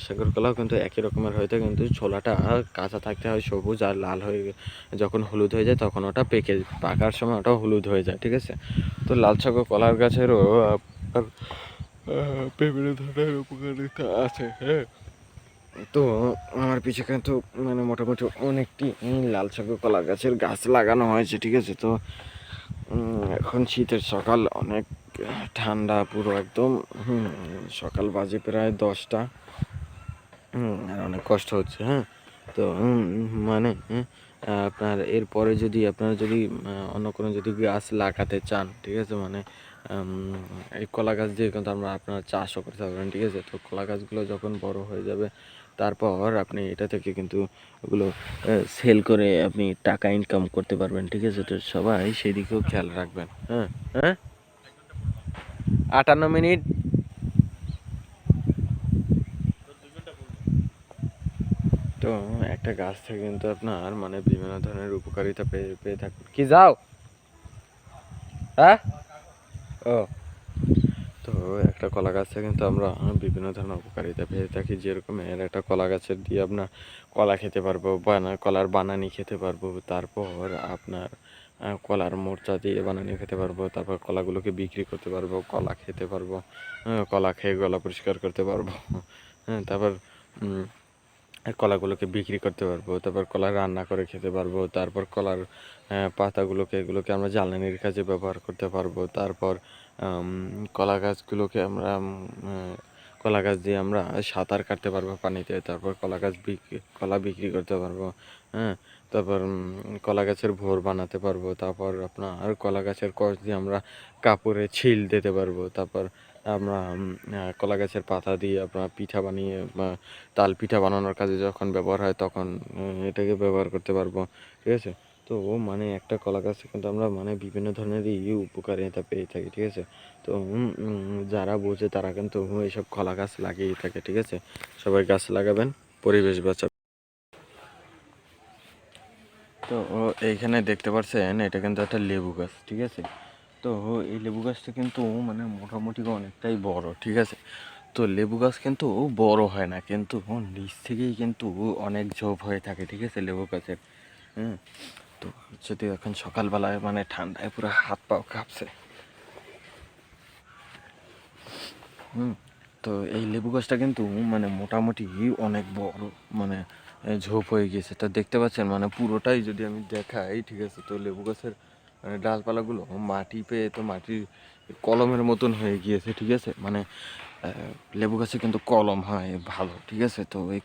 সাগর কলাও কিন্তু একই রকমের হয়ে থাকে, কিন্তু ছোলাটা কাঁচা থাকতে হয় সবুজ, আর লাল হয়ে যখন হলুদ হয়ে যায় তখন ওটা পাকার সময় ওটা হলুদ হয়ে যায়, ঠিক আছে। তো লাল সাগর কলার গাছেরও বিভিন্ন ধরনের উপকারিতা আছে, হ্যাঁ। তো আমার পিছে কিন্তু মানে মোটামুটি অনেকটি লাল সাগর কলা গাছের গাছ লাগানো হয়েছে, ঠিক আছে। তো এখন শীতের সকাল, অনেক ঠান্ডা পুরো একদম, সকাল বাজে প্রায় 10টা, আর অনেক কষ্ট হচ্ছে, হ্যাঁ। তো মানে আপনার এরপরে যদি আপনারা যদি অন্য কোনো যদি গাছ লাগাতে চান, ঠিক আছে, মানে এই কলা গাছ দিয়ে কিন্তু আপনারা চাষও করতে পারবেন, ঠিক আছে। তো কলা গাছগুলো যখন বড় হয়ে যাবে তারপর আপনি এটা থেকে কিন্তু ওগুলো সেল করে আপনি টাকা ইনকাম করতে পারবেন, ঠিক আছে। তো সবাই সেই দিকেও খেয়াল রাখবেন, হ্যাঁ। হ্যাঁ, 58 মিনিট। তো একটা গাছ থেকে কিন্তু আপনার মানে বিভিন্ন ধরনের উপকারিতা পেয়ে পেয়ে থাকবেন। কি যাও, হ্যাঁ। ও, তো একটা কলা গাছ থেকে কিন্তু আমরা বিভিন্ন ধরনের উপকারিতা পেয়ে থাকি, যেরকম এর একটা কলা গাছের দিয়ে আপনার কলা খেতে পারবো, কলার বানানি খেতে পারবো, তারপর আপনার কলার মোর্চা দিয়ে বানানি খেতে পারবো, তারপর কলাগুলোকে বিক্রি করতে পারবো, কলা খেতে পারবো, কলা খেয়ে গলা পরিষ্কার করতে পারবো, হ্যাঁ। তারপর কলাগুলোকে বিক্রি করতে পারবো, তারপর কলা রান্না করে খেতে পারবো, তারপর কলার পাতাগুলোকে এগুলোকে আমরা জ্বালানির কাজে ব্যবহার করতে পারবো, তারপর কলা গাছগুলোকে আমরা কলা গাছ দিয়ে আমরা সাঁতার কাটতে পারবো পানিতে, তারপর কলা বিক্রি করতে পারবো, হ্যাঁ। তারপর কলা গাছের ভোর বানাতে পারবো, তারপর আপনার কলা গাছের কষ দিয়ে আমরা কাপড়ে ছিল দিতে পারবো, তারপর আমরা কলা গাছের পাতা দিয়ে আপনার পিঠা বানিয়ে তাল পিঠা বানানোর কাজে যখন ব্যবহার হয় তখন এটাকে ব্যবহার করতে পারবো, ঠিক আছে। তো মানে একটা কলা গাছ থেকে কিন্তু আমরা মানে বিভিন্ন ধরনেরই উপকারিতা পেয়ে থাকি, ঠিক আছে। তো যারা বোঝে তারা কিন্তু এইসব কলা গাছ লাগিয়েই থাকে, ঠিক আছে। সবাই গাছ লাগাবেন, পরিবেশ বাঁচাবেন। তো এইখানে দেখতে পাচ্ছেন এটা কিন্তু একটা লেবু গাছ, ঠিক আছে। তো এই লেবু গাছটা কিন্তু মানে মোটামুটি অনেকটাই বড়, ঠিক আছে। তো লেবু গাছ কিন্তু বড় হয় না, কিন্তু নিচ থেকেই কিন্তু অনেক ঝোপ হয়ে থাকে, ঠিক আছে, লেবু গাছের, হ্যাঁ। তো যদি এখন সকালবেলায় মানে ঠান্ডায় পুরো হাত পাও কাঁপছে, তো এই লেবু গাছটা কিন্তু মানে মোটামুটি অনেক বড়, মানে ঝোপ হয়ে গিয়েছে। তা দেখতে পাচ্ছেন মানে পুরোটাই যদি আমি দেখাই, ঠিক আছে। তো লেবু গাছের মানে ডালপালাগুলো মাটি পেয়ে তো মাটির কলমের মতন হয়ে গিয়েছে, ঠিক আছে। মানে লেবু গাছে কিন্তু কলম হয় ভালো, ঠিক আছে। তো এই